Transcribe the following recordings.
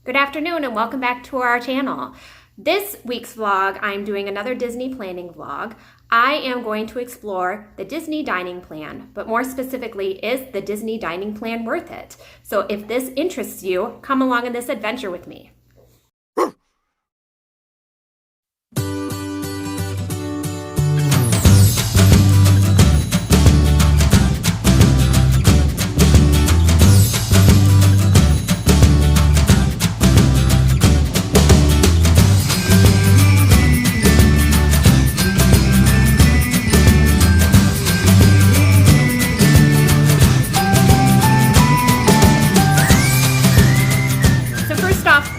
Good afternoon and welcome back to our channel. This week's vlog, I'm doing another Disney planning vlog. I am going to explore the Disney dining plan, but more specifically, is the Disney dining plan worth it? So if this interests you, come along on this adventure with me.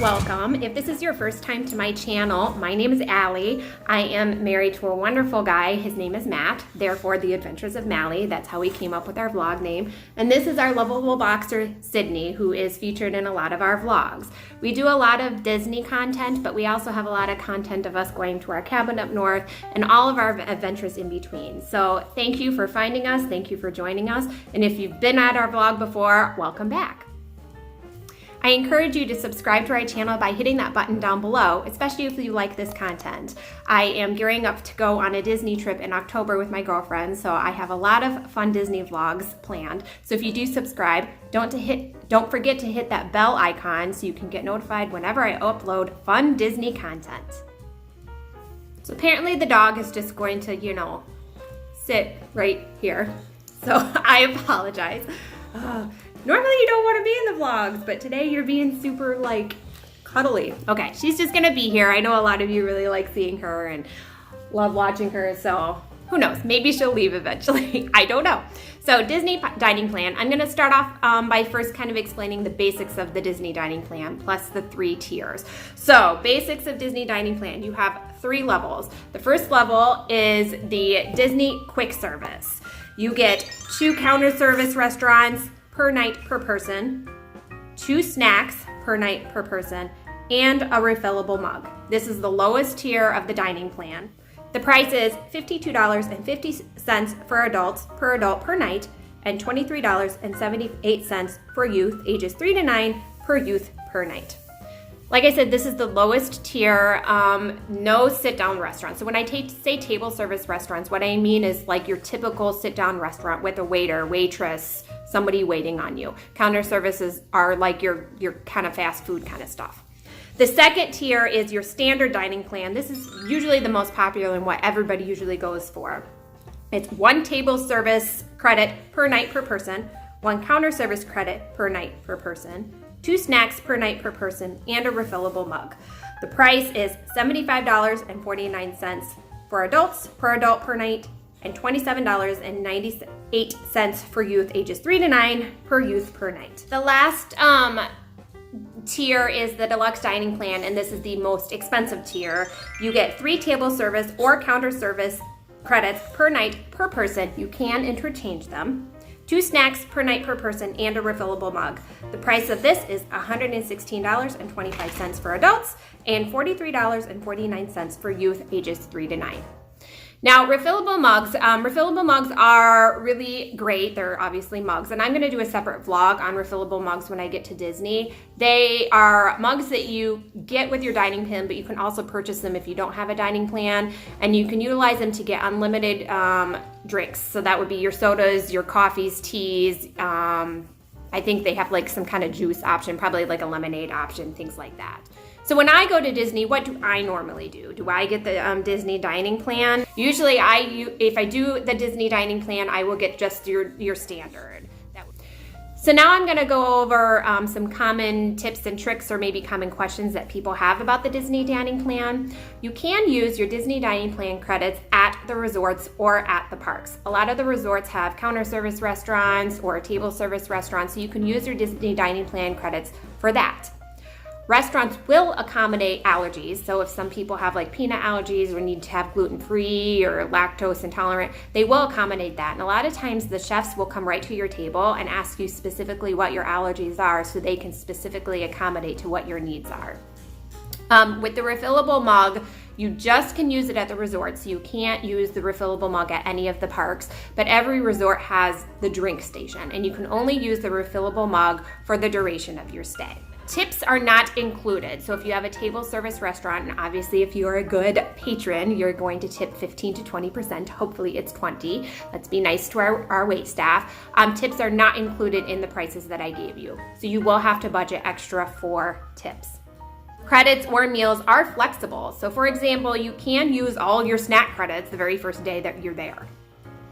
Welcome. If this is your first time to my channel, my name is Allie. I am married to a wonderful guy. His name is Matt, therefore The Adventures of Mally. That's how we came up with our vlog name. And this is our lovable boxer, Sydney, who is featured in a lot of our vlogs. We do a lot of Disney content, but we also have a lot of content of us going to our cabin up north and all of our adventures in between. So thank you for finding us. Thank you for joining us. And if you've been at our vlog before, welcome back. I encourage you to subscribe to our channel by hitting that button down below, especially if you like this content. I am gearing up to go on a Disney trip in October with my girlfriend, so I have a lot of fun Disney vlogs planned. So if you do subscribe, don't forget to hit that bell icon so you can get notified whenever I upload fun Disney content. So apparently the dog is just going to, sit right here. So I apologize. Normally you don't want to be in the vlogs, but today you're being super cuddly. Okay, she's just gonna be here. I know a lot of you really like seeing her and love watching her, so who knows? Maybe she'll leave eventually. I don't know. So Disney dining plan. I'm gonna start off by first kind of explaining the basics of the Disney dining plan plus the 3 tiers. So basics of Disney dining plan. You have 3 levels. The first level is the Disney quick service. You get 2 counter service restaurants per night per person, 2 snacks per night per person, and a refillable mug. This is the lowest tier of the dining plan. The price is $52.50 for adults per night and $23.78 for youth ages 3 to 9 per youth per night. Like I said, this is the lowest tier, no sit-down restaurants. So when I say table service restaurants, what I mean is like your typical sit-down restaurant with a waiter, waitress, somebody waiting on you. Counter services are like your kind of fast food kind of stuff. The second tier is your standard dining plan. This is usually the most popular and what everybody usually goes for. It's 1 table service credit per night per person, 1 counter service credit per night per person, 2 snacks per night per person, and a refillable mug. The price is $75.49 for adults per adult per night and $27.98 for youth ages 3 to 9 per youth per night. The last tier is the deluxe dining plan, and this is the most expensive tier. You get 3 table service or counter service credits per night per person. You can interchange them. 2 snacks per night per person and a refillable mug. The price of this is $116.25 for adults and $43.49 for youth ages 3 to 9. Now, refillable mugs are really great. They're obviously mugs, and I'm going to do a separate vlog on refillable mugs when I get to Disney. They are mugs that you get with your dining plan, but you can also purchase them if you don't have a dining plan, and you can utilize them to get unlimited drinks. So that would be your sodas, your coffees, teas. I think they have some kind of juice option, probably like a lemonade option, things like that. So when I go to Disney, what do I normally do? Do I get the Disney dining plan? Usually if I do the Disney dining plan, I will get just your standard. So now I'm gonna go over some common tips and tricks or maybe common questions that people have about the Disney dining plan. You can use your Disney dining plan credits at the resorts or at the parks. A lot of the resorts have counter service restaurants or table service restaurants, so you can use your Disney dining plan credits for that. Restaurants will accommodate allergies, so if some people have peanut allergies or need to have gluten-free or lactose intolerant, they will accommodate that. And a lot of times the chefs will come right to your table and ask you specifically what your allergies are so they can specifically accommodate to what your needs are. With the refillable mug, you just can use it at the resort, so you can't use the refillable mug at any of the parks, but every resort has the drink station, and you can only use the refillable mug for the duration of your stay. Tips are not included. So if you have a table service restaurant, and obviously if you're a good patron, you're going to tip 15 to 20%. Hopefully it's 20. Let's be nice to our wait staff. Tips are not included in the prices that I gave you. So you will have to budget extra for tips. Credits or meals are flexible. So for example, you can use all your snack credits the very first day that you're there.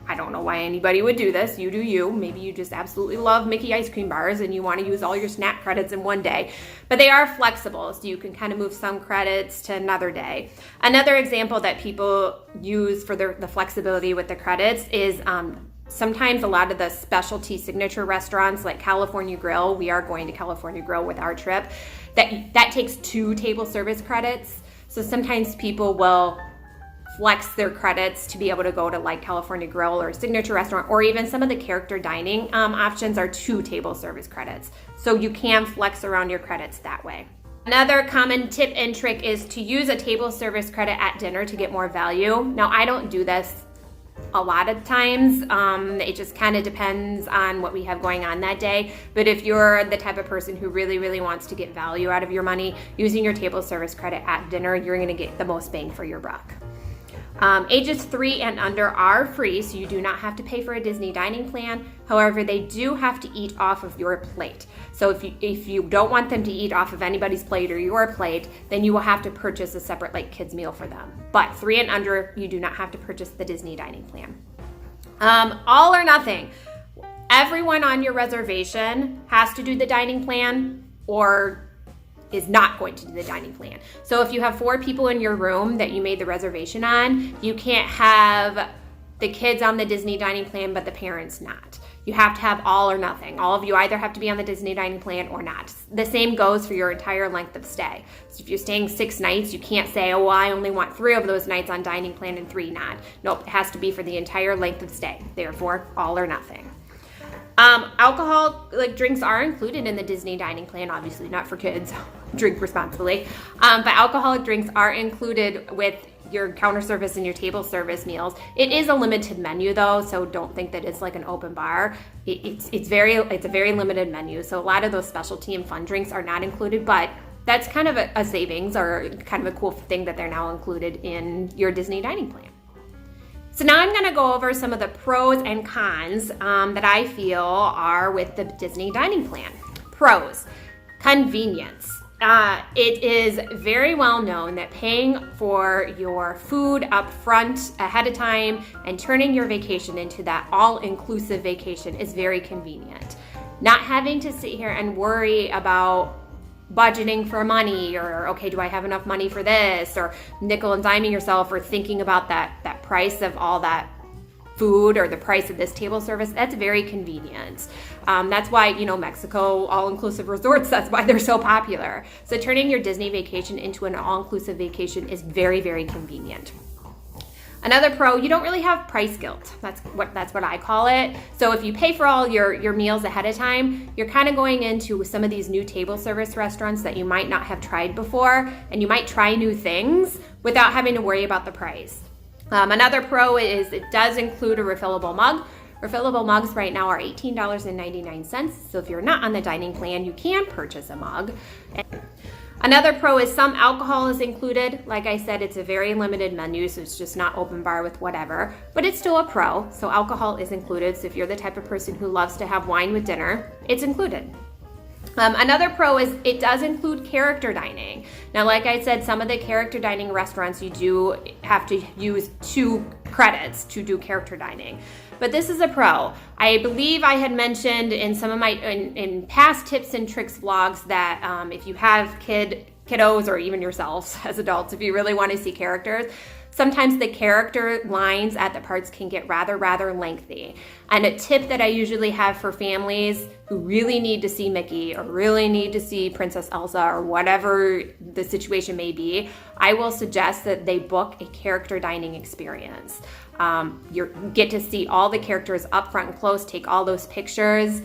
I don't know why anybody would do this. You do you. Maybe you just absolutely love Mickey ice cream bars and you want to use all your snack credits in one day. But they are flexible, so you can kind of move some credits to another day. Another example that people use for the flexibility with the credits is sometimes a lot of the specialty signature restaurants like California Grill. We are going to California Grill with our trip. That takes 2 table service credits. So sometimes people will flex their credits to be able to go to like California Grill or a signature restaurant, or even some of the character dining options are 2 table service credits. So you can flex around your credits that way. Another common tip and trick is to use a table service credit at dinner to get more value. Now, I don't do this a lot of times. It just kind of depends on what we have going on that day. But if you're the type of person who really, really wants to get value out of your money, using your table service credit at dinner, you're going to get the most bang for your buck. Ages 3 and under are free, so you do not have to pay for a Disney dining plan. However, they do have to eat off of your plate. So if you don't want them to eat off of anybody's plate or your plate, then you will have to purchase a separate like kids meal for them. But 3 and under, you do not have to purchase the Disney dining plan. All or nothing. Everyone on your reservation has to do the dining plan or is not going to do the dining plan. So if you have 4 people in your room that you made the reservation on, you can't have the kids on the Disney dining plan but the parents not. You have to have all or nothing. All of you either have to be on the Disney dining plan or not. The same goes for your entire length of stay. So if you're staying 6 nights, you can't say, oh, well, I only want 3 of those nights on dining plan and 3 not. Nope, it has to be for the entire length of stay. Therefore, all or nothing. Alcohol drinks are included in the Disney dining plan, obviously not for kids. Drink responsibly. But alcoholic drinks are included with your counter service and your table service meals. It is a limited menu though, so don't think that it's like an open bar. It's a very limited menu. So a lot of those specialty and fun drinks are not included, but that's kind of a savings or kind of a cool thing that they're now included in your Disney dining plan. So now I'm going to go over some of the pros and cons that I feel are with the Disney dining plan. Pros, convenience. It is very well known that paying for your food up front ahead of time and turning your vacation into that all-inclusive vacation is very convenient. Not having to sit here and worry about budgeting for money or, okay, do I have enough money for this, or nickel and diming yourself or thinking about that price of all that food or the price of this table service, that's very convenient. That's why, Mexico all-inclusive resorts, that's why they're so popular. So turning your Disney vacation into an all-inclusive vacation is very, very convenient. Another pro, you don't really have price guilt. That's what I call it. So if you pay for all your meals ahead of time, you're kind of going into some of these new table service restaurants that you might not have tried before, and you might try new things without having to worry about the price. Another pro is it does include a refillable mug. Refillable mugs right now are $18.99. So if you're not on the dining plan, you can purchase a mug. Another pro is some alcohol is included. Like I said, it's a very limited menu, so it's just not open bar with whatever, but it's still a pro, so alcohol is included. So if you're the type of person who loves to have wine with dinner, it's included. Another pro is it does include character dining. Now, like I said, some of the character dining restaurants, you do have to use 2 credits to do character dining. But this is a pro. I believe I had mentioned in some of my in past tips and tricks vlogs that if you have kiddos or even yourselves as adults, if you really want to see characters, sometimes the character lines at the parks can get rather lengthy. And a tip that I usually have for families who really need to see Mickey or really need to see Princess Elsa or whatever the situation may be, I will suggest that they book a character dining experience. You get to see all the characters up front and close, take all those pictures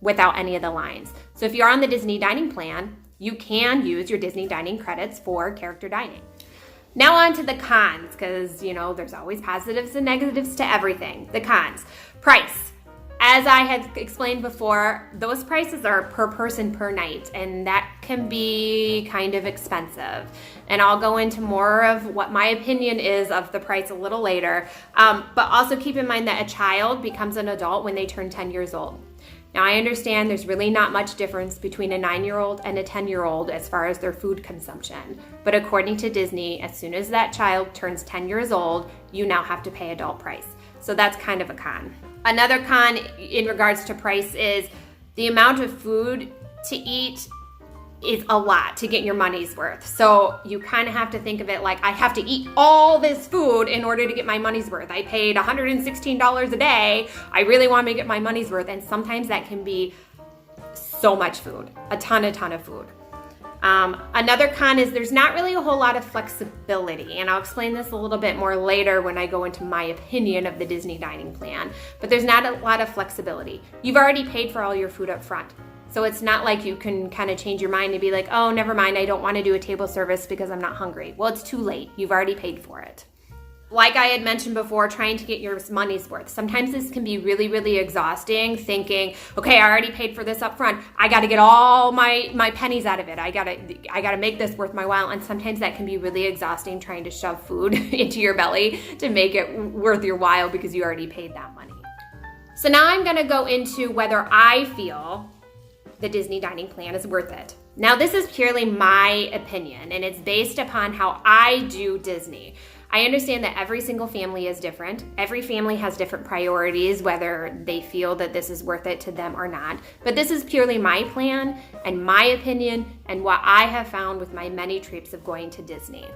without any of the lines. So if you're on the Disney dining plan, you can use your Disney dining credits for character dining. Now on to the cons, because, there's always positives and negatives to everything. The cons. Price. As I had explained before, those prices are per person per night, and that can be kind of expensive. And I'll go into more of what my opinion is of the price a little later. But also keep in mind that a child becomes an adult when they turn 10 years old. Now, I understand there's really not much difference between a 9-year-old and a 10-year-old as far as their food consumption. But according to Disney, as soon as that child turns 10 years old, you now have to pay adult price. So that's kind of a con. Another con in regards to price is the amount of food to eat is a lot to get your money's worth. So you kind of have to think of it like, I have to eat all this food in order to get my money's worth. I paid $116 a day. I really want to get my money's worth. And sometimes that can be so much food, a ton of food. Another con is there's not really a whole lot of flexibility, and I'll explain this a little bit more later when I go into my opinion of the Disney dining plan, but there's not a lot of flexibility. You've already paid for all your food up front, so it's not like you can kind of change your mind and be like, oh, never mind, I don't want to do a table service because I'm not hungry. Well, it's too late. You've already paid for it. Like I had mentioned before, trying to get your money's worth. Sometimes this can be really, really exhausting, thinking, okay, I already paid for this up front. I got to get all my pennies out of it. I got to make this worth my while. And sometimes that can be really exhausting, trying to shove food into your belly to make it worth your while because you already paid that money. So now I'm going to go into whether I feel the Disney dining plan is worth it. Now, this is purely my opinion, and it's based upon how I do Disney. I understand that every single family is different. Every family has different priorities, whether they feel that this is worth it to them or not. But this is purely my plan and my opinion and what I have found with my many trips of going to Disney.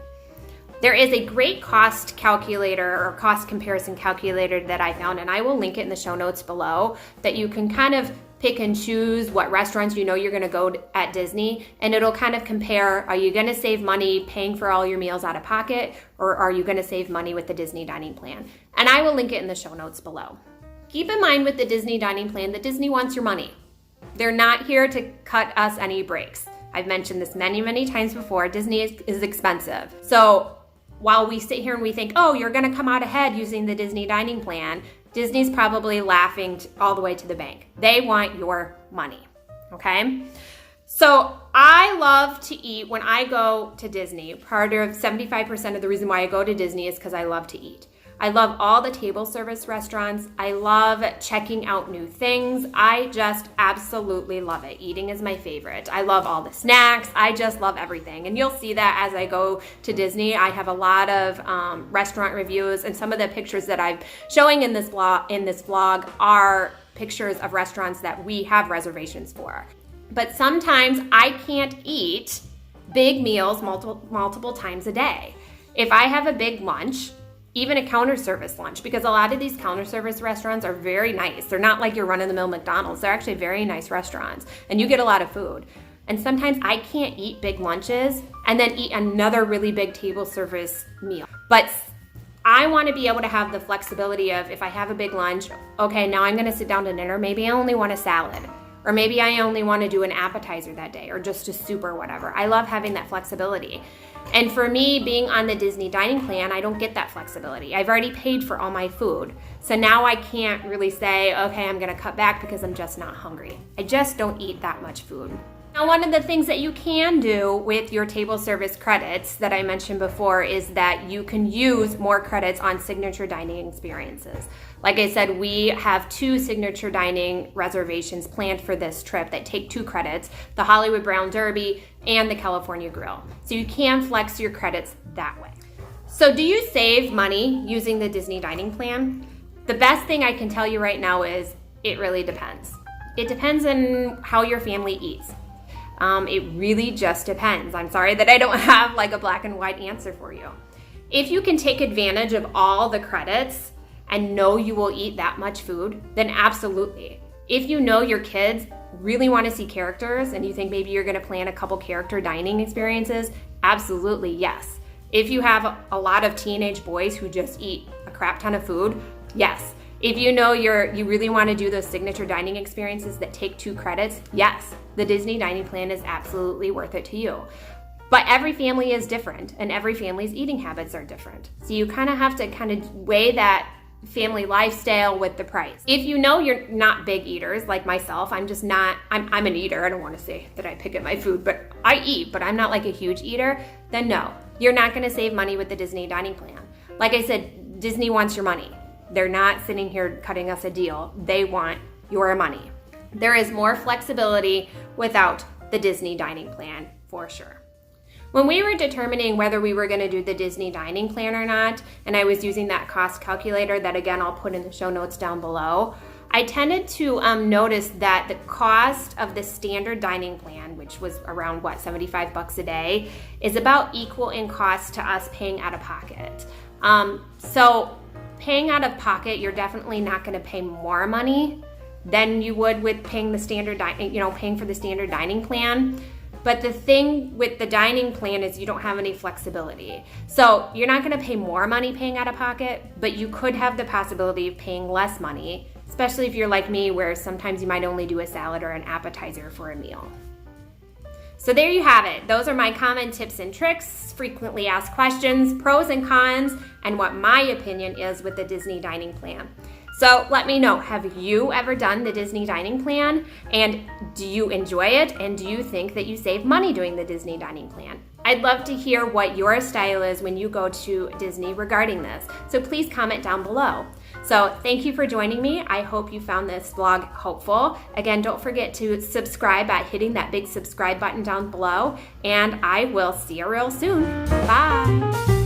There is a great cost calculator or cost comparison calculator that I found, and I will link it in the show notes below, that you can kind of pick and choose what restaurants you know you're going to go at Disney, and it'll kind of compare, are you going to save money paying for all your meals out of pocket, or are you going to save money with the Disney dining plan? And I will link it in the show notes below. Keep in mind with the Disney dining plan that Disney wants your money. They're not here to cut us any breaks. I've mentioned this many times before. Disney is expensive. So while we sit here and we think, oh, you're going to come out ahead using the Disney dining plan, Disney's probably laughing all the way to the bank. They want your money, okay? So I love to eat when I go to Disney. Part of 75% of the reason why I go to Disney is because I love to eat. I love all the table service restaurants. I love checking out new things. I just absolutely love it. Eating is my favorite. I love all the snacks. I just love everything. And you'll see that as I go to Disney. I have a lot of restaurant reviews, and some of the pictures that I'm showing in this vlog are pictures of restaurants that we have reservations for. But sometimes I can't eat big meals multiple times a day. If I have a big lunch, even a counter service lunch, because a lot of these counter service restaurants are very nice. They're not like your run-of-the-mill McDonald's. They're actually very nice restaurants, and you get a lot of food. And sometimes I can't eat big lunches and then eat another really big table service meal. But I want to be able to have the flexibility of, if I have a big lunch, okay, now I'm going to sit down to dinner. Maybe I only want a salad, or maybe I only want to do an appetizer that day, or just a soup or whatever. I love having that flexibility. And for me, being on the Disney dining plan, I don't get that flexibility. I've already paid for all my food. So now I can't really say, okay, I'm going to cut back because I'm just not hungry. I just don't eat that much food. Now, one of the things that you can do with your table service credits that I mentioned before is that you can use more credits on signature dining experiences. Like I said, we have 2 signature dining reservations planned for this trip that take 2 credits, the Hollywood Brown Derby and the California Grill. So you can flex your credits that way. So do you save money using the Disney dining plan? The best thing I can tell you right now is it really depends. It depends on how your family eats. It really just depends. I'm sorry that I don't have like a black and white answer for you. If you can take advantage of all the credits and know you will eat that much food, then absolutely. If you know your kids really want to see characters and you think maybe you're going to plan a couple character dining experiences, absolutely yes. If you have a lot of teenage boys who just eat a crap ton of food, yes. If you know you really want to do those signature dining experiences that take 2 credits, yes, the Disney dining plan is absolutely worth it to you. But every family is different, and every family's eating habits are different. So you kind of have to weigh that family lifestyle with the price. If you know you're not big eaters like myself, I'm an eater. I don't want to say that I pick at my food, but I eat, but I'm not like a huge eater, then no, you're not going to save money with the Disney dining plan. Like I said, Disney wants your money. They're not sitting here cutting us a deal. They want your money. There is more flexibility without the Disney dining plan for sure. When we were determining whether we were going to do the Disney dining plan or not, and I was using that cost calculator that again I'll put in the show notes down below, I tended to notice that the cost of the standard dining plan, which was around $75 a day, is about equal in cost to us paying out of pocket. So paying out of pocket, you're definitely not going to pay more money than you would with paying paying for the standard dining plan. But the thing with the dining plan is you don't have any flexibility. So you're not going to pay more money paying out of pocket, but you could have the possibility of paying less money, especially if you're like me, where sometimes you might only do a salad or an appetizer for a meal. So there you have it. Those are my common tips and tricks, frequently asked questions, pros and cons, and what my opinion is with the Disney dining plan. So let me know, have you ever done the Disney dining plan? And do you enjoy it? And do you think that you save money doing the Disney dining plan? I'd love to hear what your style is when you go to Disney regarding this. So please comment down below. So thank you for joining me. I hope you found this vlog helpful. Again, don't forget to subscribe by hitting that big subscribe button down below. And I will see you real soon. Bye.